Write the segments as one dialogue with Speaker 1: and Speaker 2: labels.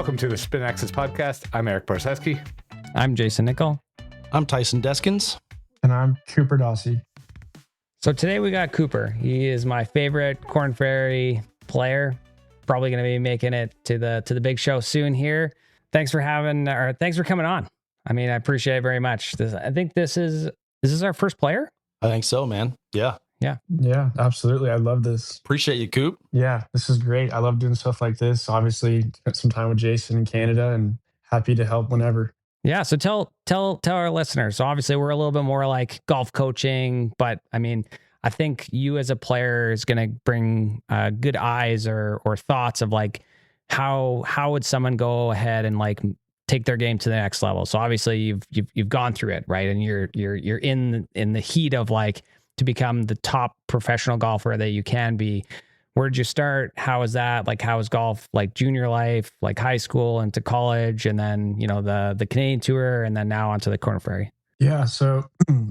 Speaker 1: Welcome to the Spin Axis podcast. I'm Erik Barzeski.
Speaker 2: I'm Jayson Nickol.
Speaker 3: I'm Tyson Deskins.
Speaker 4: And I'm Cooper Dossey.
Speaker 2: So today we got Cooper. He is my favorite Korn Ferry player. Probably going to be making it to the big show soon here. Thanks for coming on. I mean, I appreciate it very much. I think this is our first player.
Speaker 3: I think so, man. Yeah.
Speaker 4: Yeah, absolutely. I love this.
Speaker 3: Appreciate you, Coop.
Speaker 4: Yeah, this is great. I love doing stuff like this. Obviously, spent some time with Jayson in Canada and happy to help whenever.
Speaker 2: Yeah. So tell our listeners. So obviously we're a little bit more like golf coaching, but I mean, I think you as a player is going to bring good eyes or thoughts of like how would someone go ahead and like take their game to the next level. So obviously you've gone through it, right? And you're in the heat of like to become the top professional golfer that you can be. Where'd you start? How was that? Like, how was golf like junior life, like high school into college, and then, you know, the Canadian tour, and then now onto the Korn Ferry?
Speaker 4: Yeah, so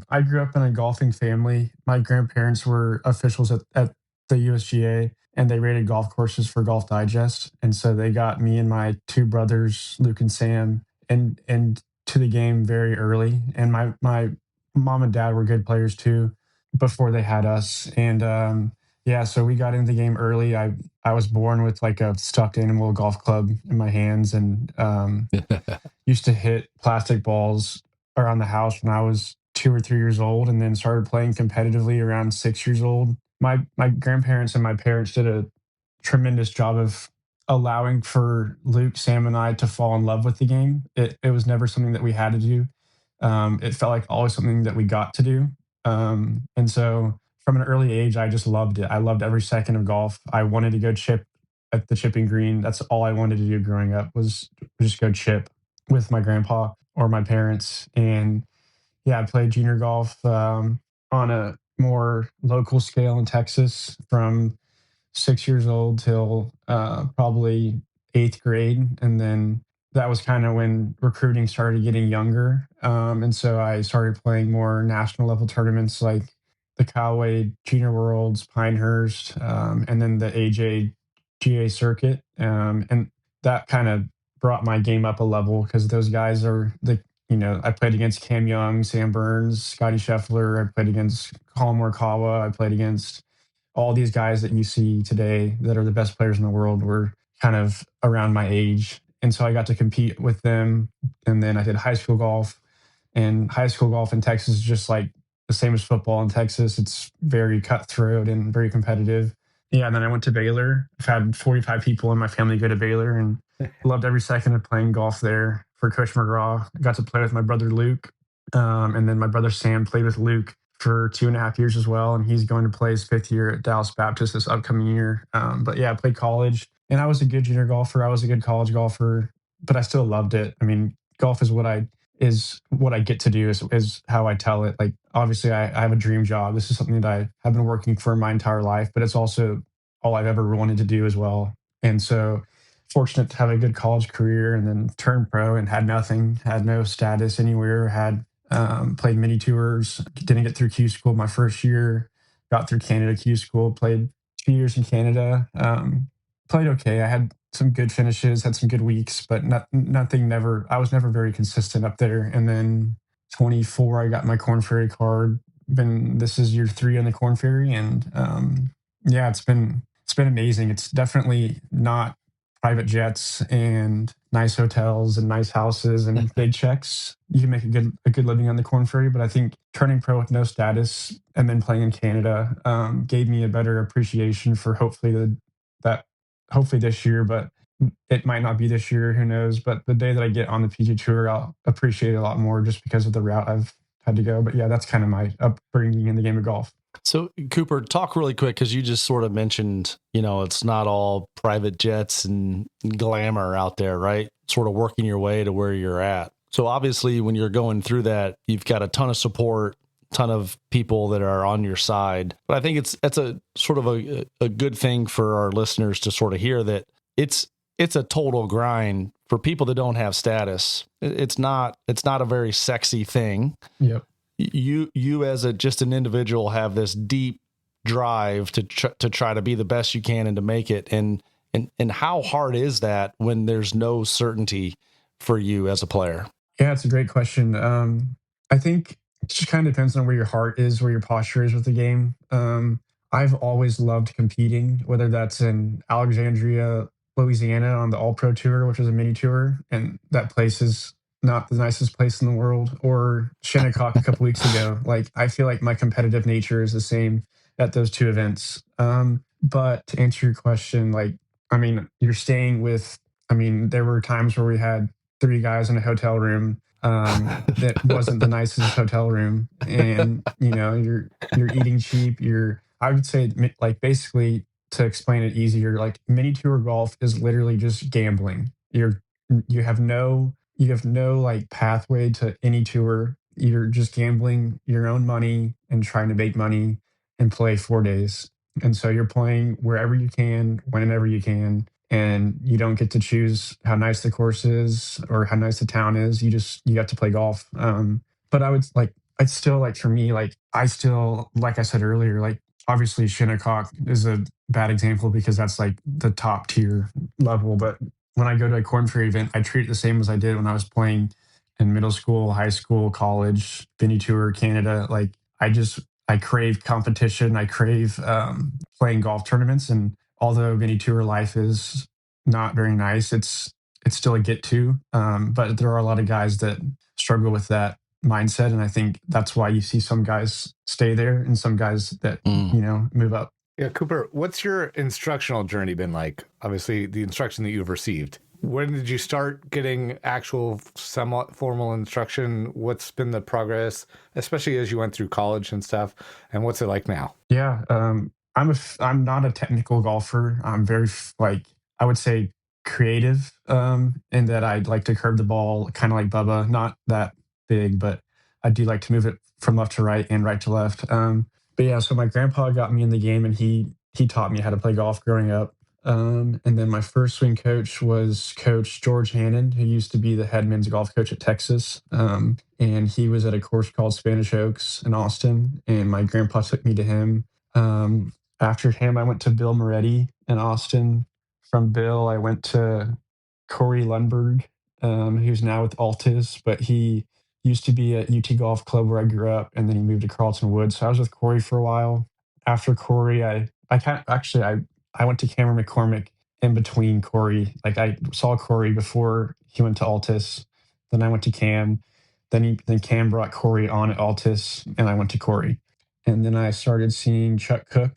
Speaker 4: I grew up in a golfing family. My grandparents were officials at the USGA, and they rated golf courses for Golf Digest. And so they got me and my two brothers, Luke and Sam, and to the game very early. And my mom and dad were good players too before they had us. And yeah, so we got into the game early. I was born with like a stuffed animal golf club in my hands, and used to hit plastic balls around the house when I was 2 or 3 years old, and then started playing competitively around 6 years old. My grandparents and my parents did a tremendous job of allowing for Luke, Sam, and I to fall in love with the game. It was never something that we had to do. It felt like always something that we got to do. And so from an early age, I just loved it. I loved every second of golf. I wanted to go chip at the chipping green. That's all I wanted to do growing up, was just go chip with my grandpa or my parents. And yeah, I played junior golf on a more local scale in Texas from 6 years old till probably 8th grade. And then that was kind of when recruiting started getting younger. And so I started playing more national level tournaments like the Callaway Junior Worlds, Pinehurst, and then the AJGA circuit. And that kind of brought my game up a level, because those guys are I played against Cam Young, Sam Burns, Scotty Scheffler. I played against Colin Morikawa. I played against all these guys that you see today that are the best players in the world were kind of around my age. And so I got to compete with them. And then I did high school golf. And high school golf in Texas is just like the same as football in Texas. It's very cutthroat and very competitive. Yeah, and then I went to Baylor. I've had 45 people in my family go to Baylor, and loved every second of playing golf there for Coach McGraw. I got to play with my brother Luke. And then my brother Sam played with Luke for 2.5 years as well. And he's going to play his 5th year at Dallas Baptist this upcoming year. But yeah, I played college, and I was a good junior golfer. I was a good college golfer, but I still loved it. I mean, golf is what I get to do, is how I tell it. Like, obviously I have a dream job. This is something that I have been working for my entire life, but it's also all I've ever wanted to do as well. And so fortunate to have a good college career, and then turned pro and had nothing, had no status anywhere, had played mini tours, didn't get through Q school my first year, got through Canada Q school, played 2 years in Canada, played okay. I had some good finishes, had some good weeks, but I was never very consistent up there. And then 24, I got my Korn Ferry card. This is year 3 on the Korn Ferry. And yeah, it's been amazing. It's definitely not private jets and nice hotels and nice houses and big checks. You can make a good living on the Korn Ferry, but I think turning pro with no status and then playing in Canada gave me a better appreciation for hopefully this year, but it might not be this year, who knows. But the day that I get on the PGA Tour, I'll appreciate it a lot more, just because of the route I've had to go. But yeah, that's kind of my upbringing in the game of golf.
Speaker 3: So Cooper, talk really quick, because you just sort of mentioned, it's not all private jets and glamour out there, right? Sort of working your way to where you're at. So obviously when you're going through that, you've got a ton of support, ton of people that are on your side. But I think it's a sort of a good thing for our listeners to sort of hear that it's a total grind for people that don't have status. It's not a very sexy thing.
Speaker 4: Yep.
Speaker 3: You as just an individual have this deep drive to try to be the best you can and to make it. And And how hard is that when there's no certainty for you as a player?
Speaker 4: Yeah, it's a great question. I think it just kind of depends on where your heart is, where your posture is with the game. I've always loved competing, whether that's in Alexandria, Louisiana on the All Pro Tour, which is a mini tour, and that place is not the nicest place in the world, or Shinnecock a couple weeks ago. Like, I feel like my competitive nature is the same at those two events. But to answer your question, like, I mean, you're staying with, I mean, there were times where we had three guys in a hotel room that wasn't the nicest hotel room, and you're eating cheap. I would say, like, basically, to explain it easier, like, mini tour golf is literally just gambling. You have no like pathway to any tour. You're just gambling your own money and trying to make money and play 4 days. And so you're playing wherever you can, whenever you can, and you don't get to choose how nice the course is or how nice the town is. You have to play golf. But I'd still, like, for me, like, I still, like I said earlier, like, obviously Shinnecock is a bad example because that's like the top tier level. But when I go to a Corn Ferry event, I treat it the same as I did when I was playing in middle school, high school, college, Vinny Tour, Canada. Like, I crave competition. I crave playing golf tournaments. And although Vinny Tour life is not very nice, it's still a get to. But there are a lot of guys that struggle with that mindset, and I think that's why you see some guys stay there and some guys that move up.
Speaker 1: Yeah, Cooper, what's your instructional journey been like? Obviously, the instruction that you've received. When did you start getting actual somewhat formal instruction? What's been the progress, especially as you went through college and stuff? And what's it like now?
Speaker 4: Yeah, I'm not a technical golfer. I'm very like, I would say, creative, in that I'd like to curve the ball, kind of like Bubba. Not that big, but I do like to move it from left to right and right to left. But yeah, so my grandpa got me in the game, and he taught me how to play golf growing up. And then my first swing coach was Coach George Hannon, who used to be the head men's golf coach at Texas. And he was at a course called Spanish Oaks in Austin, and my grandpa took me to him. After him, I went to Bill Moretti in Austin. From Bill, I went to Corey Lundberg, who's now with Altis, but he used to be at UT Golf Club where I grew up, and then he moved to Carlton Woods. So I was with Corey for a while. After Corey, I went to Cameron McCormick in between Corey. Like, I saw Corey before he went to Altis. Then I went to Cam. Then Cam brought Corey on at Altis, and I went to Corey. And then I started seeing Chuck Cook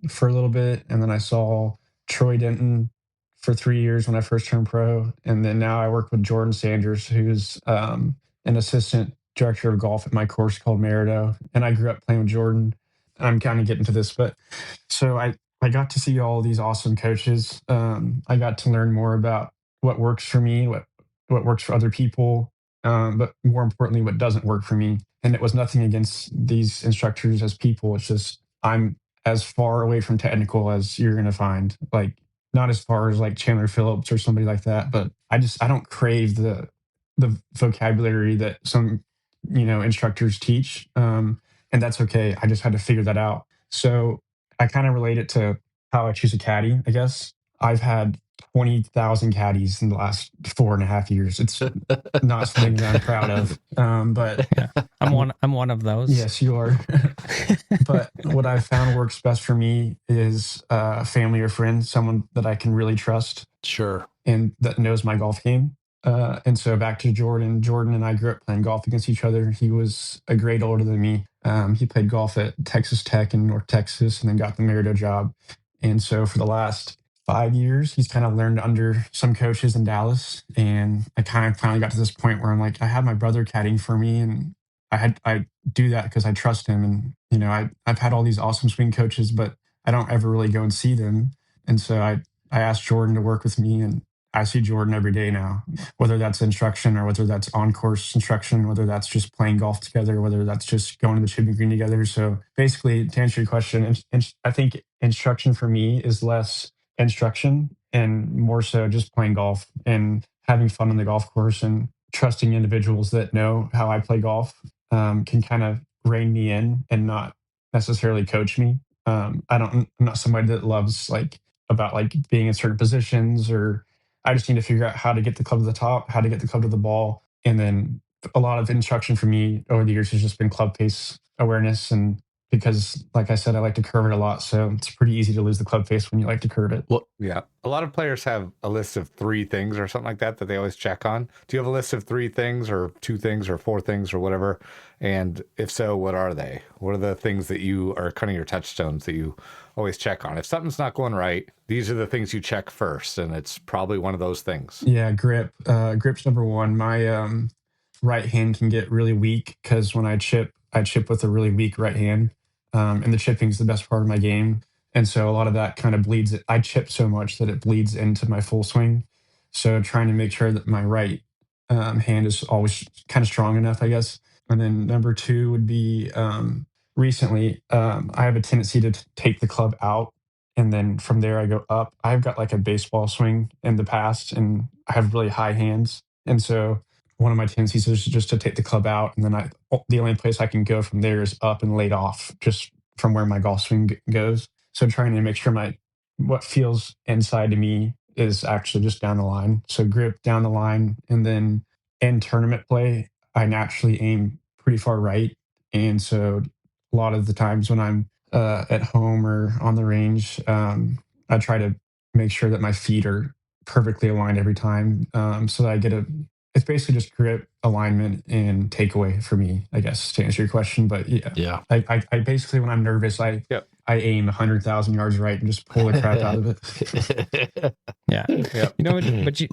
Speaker 4: for a little bit, and then I saw Troy Denton for 3 years when I first turned pro. And then now I work with Jordan Sanders, who's an assistant director of golf at my course called Merido. And I grew up playing with Jordan. I'm kind of getting to this, but so I got to see all these awesome coaches. I got to learn more about what works for me, what works for other people, but more importantly, what doesn't work for me. And it was nothing against these instructors as people. It's just I'm as far away from technical as you're going to find. Like, not as far as like Chandler Phillips or somebody like that, but I don't crave the vocabulary that some instructors teach, and that's okay. I just had to figure that out. So I kind of relate it to how I choose a caddy. I guess I've had 20,000 caddies in the last 4.5 years. It's not something that I'm proud of, but
Speaker 2: Yeah, I'm one of those.
Speaker 4: yes, you are. But what I found works best for me is family or friend, someone that I can really trust.
Speaker 3: Sure.
Speaker 4: And that knows my golf game. And so back to Jordan. Jordan and I grew up playing golf against each other. He was a grade older than me. He played golf at Texas Tech in North Texas and then got the Merido job. And so for the last 5 years, he's kind of learned under some coaches in Dallas. And I kind of finally got to this point where I'm like, I had my brother caddying for me, and I do that because I trust him. And, I've had all these awesome swing coaches, but I don't ever really go and see them. And so I asked Jordan to work with me, and I see Jordan every day now, whether that's instruction or whether that's on-course instruction, whether that's just playing golf together, whether that's just going to the chipping green together. So basically, to answer your question, I think instruction for me is less instruction and more so just playing golf and having fun on the golf course, and trusting individuals that know how I play golf, can kind of rein me in and not necessarily coach me. I'm not somebody that loves like about like being in certain positions, or I just need to figure out how to get the club to the top, how to get the club to the ball. And then a lot of instruction for me over the years has just been club face awareness. And because, like I said, I like to curve it a lot. So it's pretty easy to lose the club face when you like to curve it.
Speaker 3: Well,
Speaker 1: Yeah. A lot of players have a list of 3 things or something like that they always check on. Do you have a list of 3 things or 2 things or 4 things or whatever? And if so, what are they? What are the things that you are kind of your touchstones that you always check on? If something's not going right, these are the things you check first. And it's probably one of those things.
Speaker 4: Yeah, grip. Grip's number one. My right hand can get really weak because when I chip with a really weak right hand. And the chipping's the best part of my game. And so a lot of that kind of bleeds. I chip so much that it bleeds into my full swing. So trying to make sure that my right hand is always kind of strong enough, I guess. And then number 2 would be recently, I have a tendency to take the club out. And then from there, I go up. I've got like a baseball swing in the past, and I have really high hands. And so one of my tendencies is just to take the club out, and then the only place I can go from there is up and laid off, just from where my golf swing goes. So trying to make sure what feels inside to me is actually just down the line. So grip down the line, and then in tournament play, I naturally aim pretty far right, and so a lot of the times when I'm at home or on the range, I try to make sure that my feet are perfectly aligned every time, so that I get it's basically just grip, alignment, and takeaway for me, I guess, to answer your question. But
Speaker 3: yeah.
Speaker 4: I basically, when I'm nervous, I aim 100,000 yards right and just pull the crap out of it.
Speaker 2: Yeah.
Speaker 1: Yep.
Speaker 2: You know,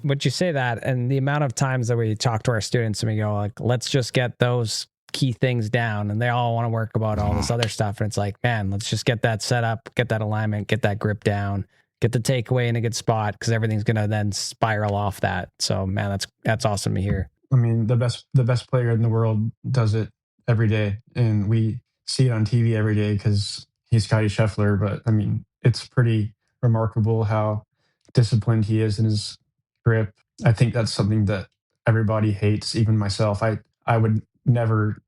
Speaker 2: but you say that, and the amount of times that we talk to our students and we go like, let's just get those key things down, and they all want to work about all this other stuff. And it's like, man, let's just get that set up, get that alignment, get that grip down, get the takeaway in a good spot, because everything's going to then spiral off that. So, man, that's awesome to hear.
Speaker 4: I mean, the best player in the world does it every day, and we see it on TV every day because he's Scotty Scheffler. But I mean, it's pretty remarkable how disciplined he is in his grip. I think that's something that everybody hates, even myself. I would never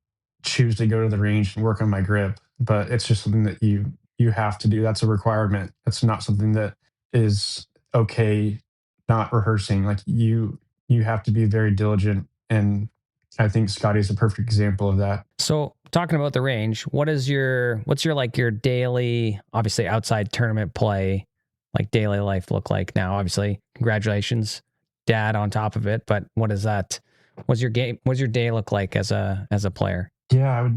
Speaker 4: choose to go to the range and work on my grip, but it's just something that you have to do. That's a requirement. That's not something that is okay not rehearsing. Like you have to be very diligent, and I think Scotty's a perfect example of that.
Speaker 2: So talking about the range, what's your like your daily, obviously outside tournament play, like daily life look like now? Obviously, congratulations, dad, on top of it. But what's your day look like as a player?
Speaker 4: Yeah,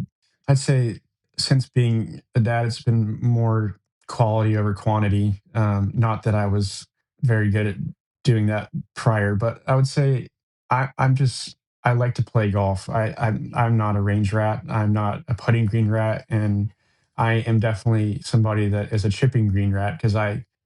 Speaker 4: I'd say since being a dad, it's been more quality over quantity. Not that I was very good at doing that prior, but I would say I like to play golf. I'm not a range rat. I'm not a putting green rat, and I am definitely somebody that is a chipping green rat, because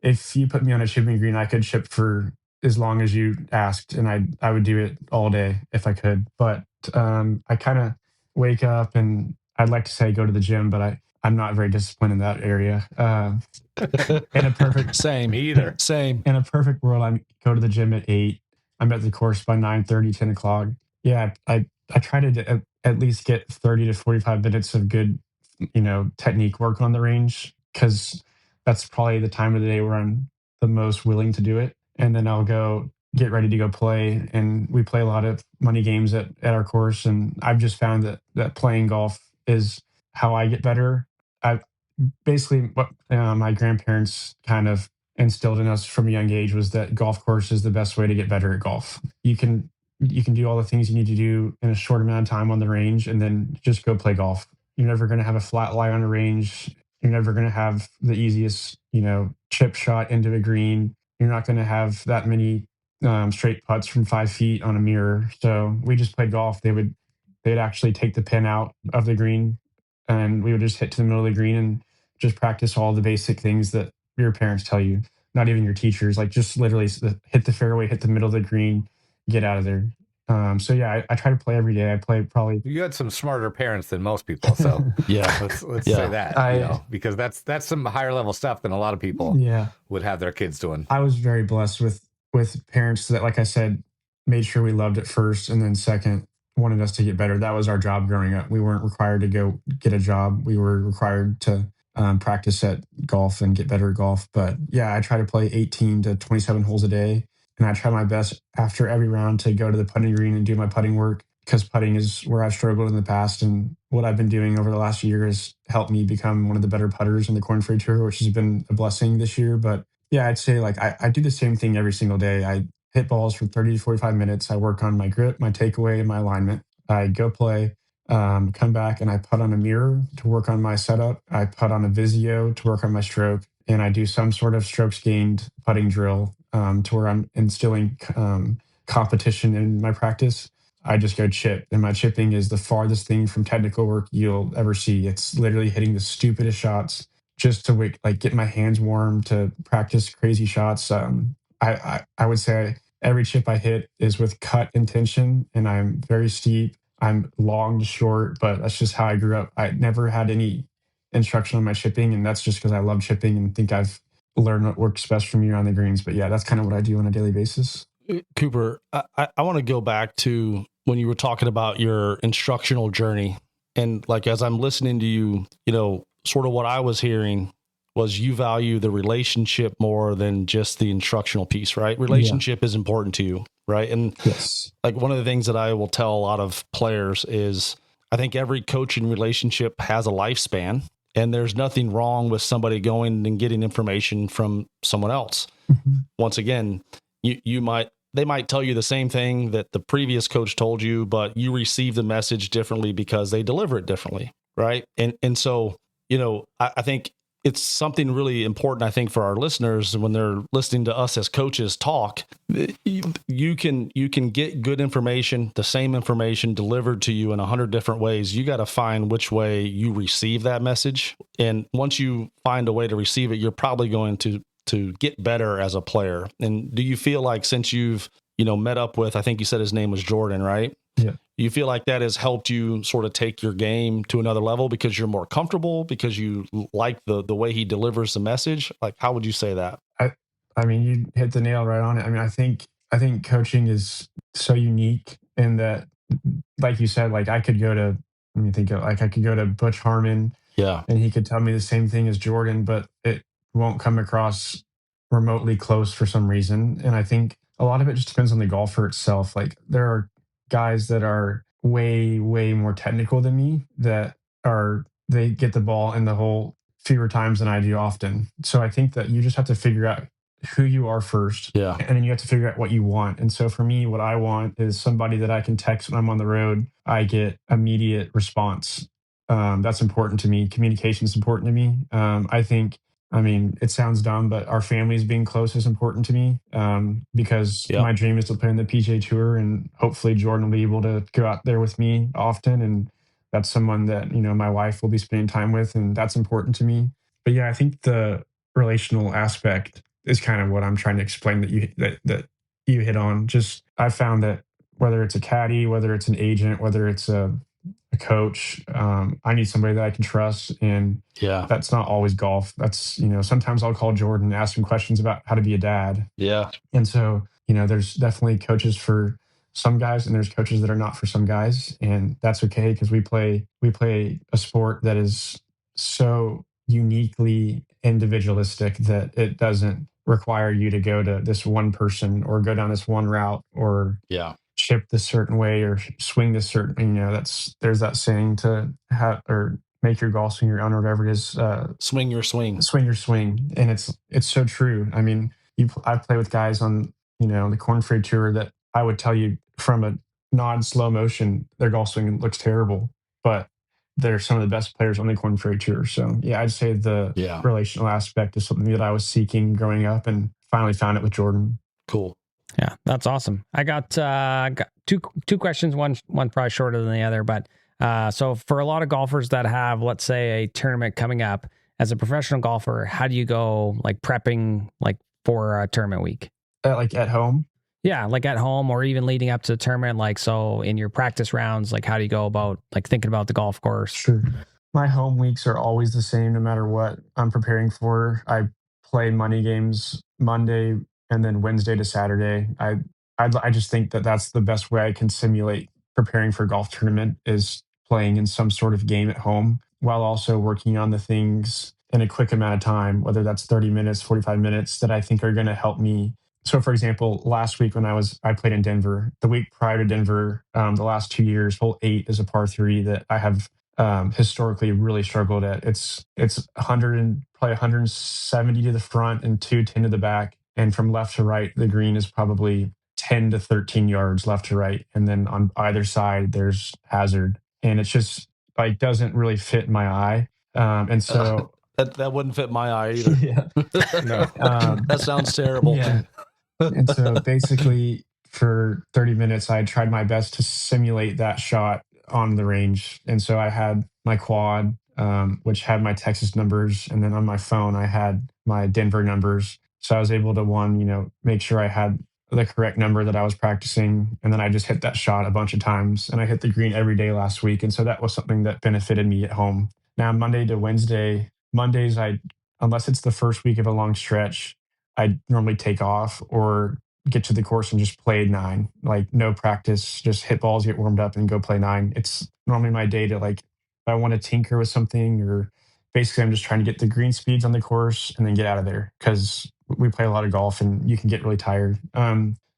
Speaker 4: if you put me on a chipping green, I could chip for as long as you asked, and I would do it all day if I could. But I kind of wake up, and I'd like to say go to the gym, but I'm not very disciplined in that area. In a perfect
Speaker 3: Same.
Speaker 1: Me either.
Speaker 3: Same.
Speaker 4: in a perfect world, I go to the gym at 8. I'm at the course by 9:30, 10 o'clock. Yeah, I try to at least get 30 to 45 minutes of good, technique work on the range, because that's probably the time of the day where I'm the most willing to do it. And then I'll go get ready to go play. And we play a lot of money games at our course. And I've just found that playing golf is how I get better. I basically what my grandparents kind of instilled in us from a young age was that golf course is the best way to get better at golf. You can do all the things you need to do in a short amount of time on the range, and then just go play golf. You're never going to have a flat lie on a range. You're never going to have the easiest, chip shot into a green. You're not going to have that many straight putts from 5 feet on a mirror. So we just played golf. They'd actually take the pin out of the green, and we would just hit to the middle of the green and just practice all the basic things that your parents tell you, not even your teachers, like just literally hit the fairway, hit the middle of the green, get out of there. So yeah, I try to play every day. I play probably.
Speaker 1: You had some smarter parents than most people, so
Speaker 3: Yeah.
Speaker 1: let's say that, because that's some higher level stuff than a lot of people would have their kids doing.
Speaker 4: I was very blessed with parents that, like I said, made sure we loved it first, and then second, wanted us to get better. That was our job growing up. We weren't required to go get a job. We were required to practice at golf and get better at golf. But yeah, I try to play 18 to 27 holes a day. And I try my best after every round to go to the putting green and do my putting work, because putting is where I've struggled in the past. And what I've been doing over the last year has helped me become one of the better putters in the Corn Ferry Tour, which has been a blessing this year. But yeah, I'd say like I do the same thing every single day. I hit balls for 30 to 45 minutes. I work on my grip, my takeaway, and my alignment. I go play, come back, and I putt on a mirror to work on my setup. I putt on a Vizio to work on my stroke, and I do some sort of strokes gained putting drill to where I'm instilling competition in my practice. I just go chip, and my chipping is the farthest thing from technical work you'll ever see. It's literally hitting the stupidest shots just to like get my hands warm to practice crazy shots. I would say every chip I hit is with cut intention, and I'm very steep. I'm long to short, but that's just how I grew up. I never had any instruction on my chipping, and that's just because I love chipping and think I've learned what works best for me around the greens. But yeah, that's kind of what I do on a daily basis.
Speaker 3: Cooper, I want to go back to when you were talking about your instructional journey. And like, as I'm listening to you, sort of what I was hearing was you value the relationship more than just the instructional piece, right? Relationship is important to you, right? And
Speaker 4: yes,
Speaker 3: like one of the things that I will tell a lot of players is I think every coaching relationship has a lifespan, and there's nothing wrong with somebody going and getting information from someone else.
Speaker 4: Mm-hmm.
Speaker 3: Once again, they might tell you the same thing that the previous coach told you, but you receive the message differently because they deliver it differently, right? And so, I think it's something really important, I think, for our listeners when they're listening to us as coaches talk. You can get good information, the same information delivered to you in 100 different ways. You got to find which way you receive that message. And once you find a way to receive it, you're probably going to get better as a player. And do you feel like since you've, met up with, I think you said his name was Jordan, right?
Speaker 4: Yeah.
Speaker 3: You feel like that has helped you sort of take your game to another level because you're more comfortable, because you like the way he delivers the message? Like, how would you say that?
Speaker 4: I mean, you hit the nail right on it. I mean, I think coaching is so unique in that, like you said, like I could go to, let me think of, like I could go to Butch Harmon,
Speaker 3: Yeah.
Speaker 4: and he could tell me the same thing as Jordan, but it won't come across remotely close for some reason. And I think a lot of it just depends on the golfer itself. Like there are guys that are way, way more technical than me they get the ball in the hole fewer times than I do often. So I think that you just have to figure out who you are first.
Speaker 3: Yeah.
Speaker 4: And then you have to figure out what you want. And so for me, what I want is somebody that I can text when I'm on the road. I get immediate response. That's important to me. Communication is important to me. I mean, it sounds dumb, but our families being close is important to me because my dream is to play on the PGA Tour, and hopefully Jordan will be able to go out there with me often. And that's someone that, my wife will be spending time with, and that's important to me. But yeah, I think the relational aspect is kind of what I'm trying to explain that you hit on. Just I found that whether it's a caddy, whether it's an agent, whether it's a coach, I need somebody that I can trust. And that's not always golf. That's, sometimes I'll call Jordan and ask him questions about how to be a dad.
Speaker 3: Yeah.
Speaker 4: And so, there's definitely coaches for some guys and there's coaches that are not for some guys. And that's okay, because we play a sport that is so uniquely individualistic that it doesn't require you to go to this one person or go down this one route or chip this certain way or swing this certain, there's that saying to have or make your golf swing your own or whatever it is.
Speaker 3: Swing your swing.
Speaker 4: Swing your swing. And it's so true. I mean, I play with guys on, the Corn Ferry Tour that I would tell you from a non-slow motion, their golf swing looks terrible, but they're some of the best players on the Corn Ferry Tour. So yeah, I'd say the relational aspect is something that I was seeking growing up and finally found it with Jordan.
Speaker 3: Cool.
Speaker 2: Yeah, that's awesome. I got two questions. One probably shorter than the other, but so for a lot of golfers that have, let's say, a tournament coming up, as a professional golfer, how do you go like prepping like for a tournament week?
Speaker 4: Like at home?
Speaker 2: Yeah, like at home or even leading up to the tournament. Like, so in your practice rounds, like how do you go about like thinking about the golf course?
Speaker 4: Sure. My home weeks are always the same, no matter what I'm preparing for. I play money games Monday and then Wednesday to Saturday. I just think that that's the best way I can simulate preparing for a golf tournament is playing in some sort of game at home while also working on the things in a quick amount of time, whether that's 30 minutes, 45 minutes, that I think are going to help me. So, for example, last week when I played in Denver, the week prior to Denver, the last 2 years, hole 8 is a par 3 that I have historically really struggled at. It's 100 and probably 170 to the front and 210 to the back, and from left to right, the green is probably 10 to 13 yards left to right, and then on either side there's hazard, and it's just like doesn't really fit my eye, and so
Speaker 3: that wouldn't fit my eye either.
Speaker 4: yeah,
Speaker 1: No.
Speaker 3: That sounds terrible.
Speaker 4: yeah. And so basically, for 30 minutes, I tried my best to simulate that shot on the range. And so I had my quad, which had my Texas numbers. And then on my phone, I had my Denver numbers. So I was able to, make sure I had the correct number that I was practicing. And then I just hit that shot a bunch of times. And I hit the green every day last week. And so that was something that benefited me at home. Now, Monday to Wednesday, Mondays, unless it's the first week of a long stretch, I normally take off or get to the course and just play 9, like no practice, just hit balls, get warmed up and go play 9. It's normally my day to like, if I want to tinker with something, or basically I'm just trying to get the green speeds on the course and then get out of there, because we play a lot of golf and you can get really tired.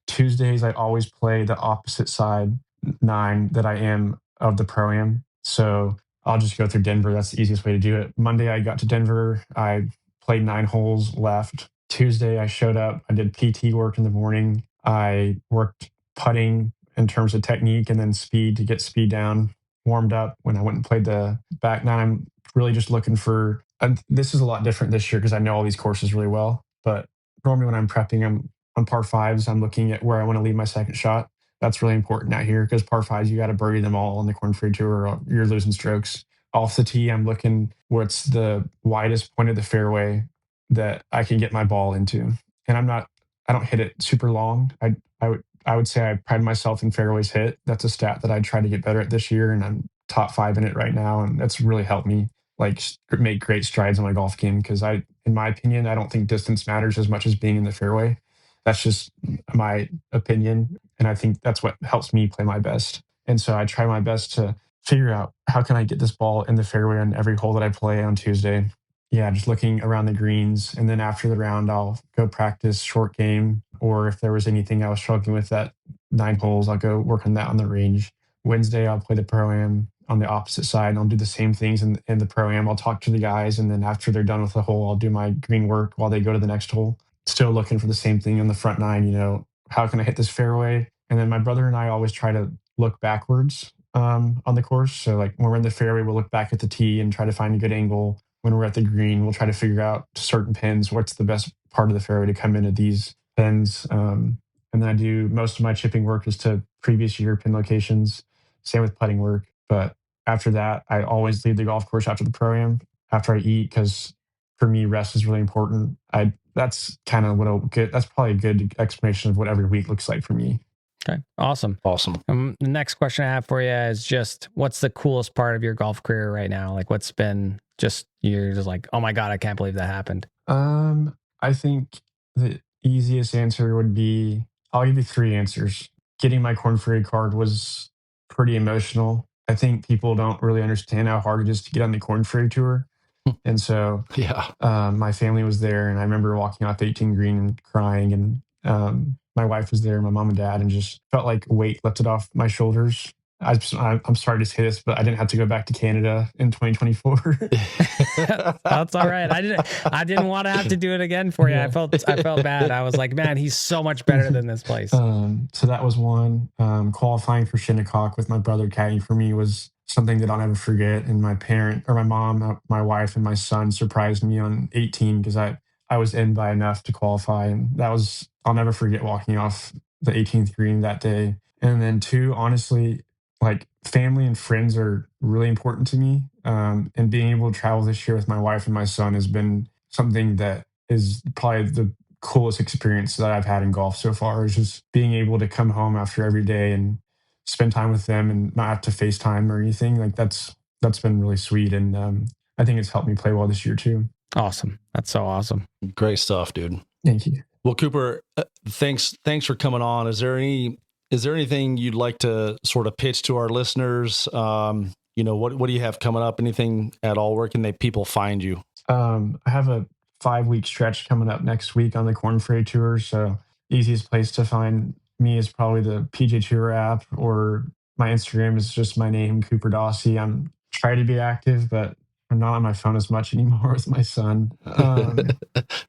Speaker 4: Tuesdays, I always play the opposite side 9 that I am of the Pro-Am. So I'll just go through Denver. That's the easiest way to do it. Monday, I got to Denver. I played 9 holes left. Tuesday, I showed up. I did PT work in the morning. I worked putting in terms of technique and then speed to get speed down. Warmed up when I went and played the back 9. I'm really just looking for, and this is a lot different this year because I know all these courses really well. But normally when I'm prepping, I'm on par 5s. I'm looking at where I want to leave my second shot. That's really important out here because par 5s, you got to birdie them all on the Corn Ferry Tour or you're losing strokes. Off the tee, I'm looking what's the widest point of the fairway that I can get my ball into. And I don't hit it super long. I would say I pride myself in fairways hit. That's a stat that I try to get better at this year, and I'm top 5 in it right now. And that's really helped me like make great strides in my golf game. Cause in my opinion, I don't think distance matters as much as being in the fairway. That's just my opinion. And I think that's what helps me play my best. And so I try my best to figure out how can I get this ball in the fairway on every hole that I play on Tuesday. Yeah, just looking around the greens. And then after the round, I'll go practice short game. Or if there was anything I was struggling with that 9 holes, I'll go work on that on the range. Wednesday, I'll play the Pro-Am on the opposite side. And I'll do the same things in the Pro-Am. I'll talk to the guys. And then after they're done with the hole, I'll do my green work while they go to the next hole. Still looking for the same thing on the front 9, how can I hit this fairway? And then my brother and I always try to look backwards on the course. So like when we're in the fairway, we'll look back at the tee and try to find a good angle. When we're at the green, we'll try to figure out certain pins, what's the best part of the fairway to come into these pins. And then I do most of my chipping work is to previous year pin locations. Same with putting work. But after that, I always leave the golf course after the Pro-Am, after I eat, because for me, rest is really important. That's kind of that's probably a good explanation of what every week looks like for me.
Speaker 2: Okay. Awesome. The next question I have for you is just, what's the coolest part of your golf career right now? Like what's been you're just like, oh my God, I can't believe that happened.
Speaker 4: I think the easiest answer would be, I'll give you 3 answers. Getting my Corn Ferry card was pretty emotional. I think people don't really understand how hard it is to get on the Corn Ferry Tour. And so my family was there, and I remember walking off 18 green and crying, and my wife was there, my mom and dad, and just felt like a weight lifted off my shoulders. I'm sorry to say this, but I didn't have to go back to Canada in 2024.
Speaker 2: That's all right. I didn't want to have to do it again for you. Yeah. I felt bad. I was like, man, he's so much better than this place.
Speaker 4: So that was one. Qualifying for Shinnecock with my brother caddying for me was something that I'll never forget. And my mom, my wife, and my son surprised me on 18 because I was in by enough to qualify. And I'll never forget walking off the 18th green that day. And then 2, honestly, like family and friends are really important to me. And being able to travel this year with my wife and my son has been something that is probably the coolest experience that I've had in golf so far, is just being able to come home after every day and spend time with them and not have to FaceTime or anything. Like that's been really sweet. And I think it's helped me play well this year too.
Speaker 2: Awesome. That's so awesome.
Speaker 3: Great stuff, dude.
Speaker 4: Thank you.
Speaker 3: Well, Cooper, thanks for coming on. Is there anything you'd like to sort of pitch to our listeners? What do you have coming up? Anything at all? Where can people find you?
Speaker 4: I have a 5-week stretch coming up next week on the Corn Ferry Tour. So easiest place to find me is probably the PJ Tour app, or my Instagram is just my name, Cooper Dossey. I'm trying to be active, but I'm not on my phone as much anymore with my son.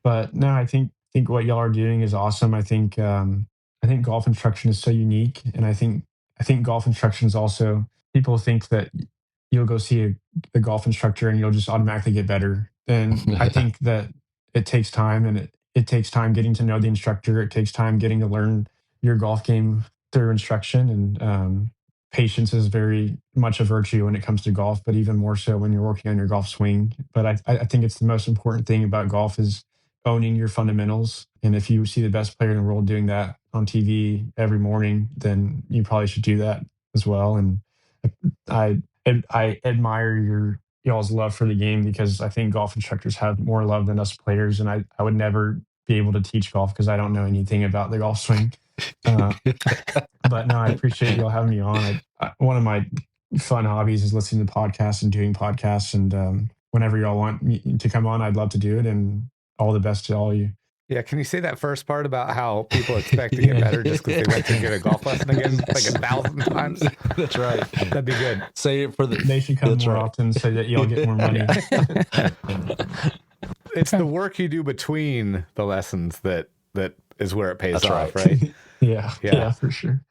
Speaker 4: But no, I think what y'all are doing is awesome. I think golf instruction is so unique, and I think golf instruction is also, people think that you'll go see a golf instructor and you'll just automatically get better. And I think that it takes time, and it takes time getting to know the instructor. It takes time getting to learn your golf game through instruction. And patience is very much a virtue when it comes to golf, but even more so when you're working on your golf swing. But I think it's the most important thing about golf is owning your fundamentals. And if you see the best player in the world doing that on TV every morning, then you probably should do that as well. And I admire y'all's love for the game, because I think golf instructors have more love than us players. And I would never be able to teach golf because I don't know anything about the golf swing. But no, I appreciate y'all having me on. One of my fun hobbies is listening to podcasts and doing podcasts. And whenever y'all want me to come on, I'd love to do it. And all the best to all of you.
Speaker 1: Yeah, can you say that first part about how people expect to get better just because they went to get a golf lesson again like 1,000 times?
Speaker 3: That's right.
Speaker 1: That'd be good.
Speaker 3: Say it for the.
Speaker 4: They should come more often so that y'all get more money.
Speaker 1: It's the work you do between the lessons that is where it pays
Speaker 3: That's
Speaker 1: off,
Speaker 3: right.
Speaker 1: right?
Speaker 4: Yeah, for sure.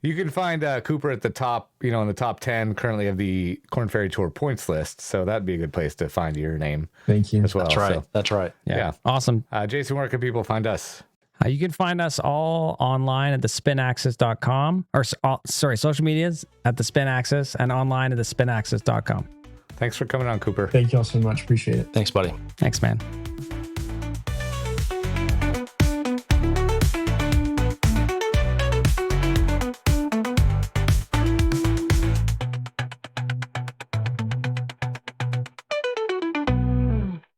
Speaker 1: You can find Cooper at the top, in the top 10 currently of the Corn Ferry Tour points list. So that'd be a good place to find your name.
Speaker 4: Thank you.
Speaker 1: As well.
Speaker 3: That's right.
Speaker 1: So,
Speaker 3: That's right.
Speaker 2: Yeah. Awesome.
Speaker 1: Jayson, where can people find us?
Speaker 2: You can find us all online at thespinaxis.com, or social medias at the Spin Axis, and online at thespinaxis.com.
Speaker 1: Thanks for coming on, Cooper.
Speaker 4: Thank y'all so much. Appreciate it.
Speaker 3: Thanks, buddy.
Speaker 2: Thanks, man.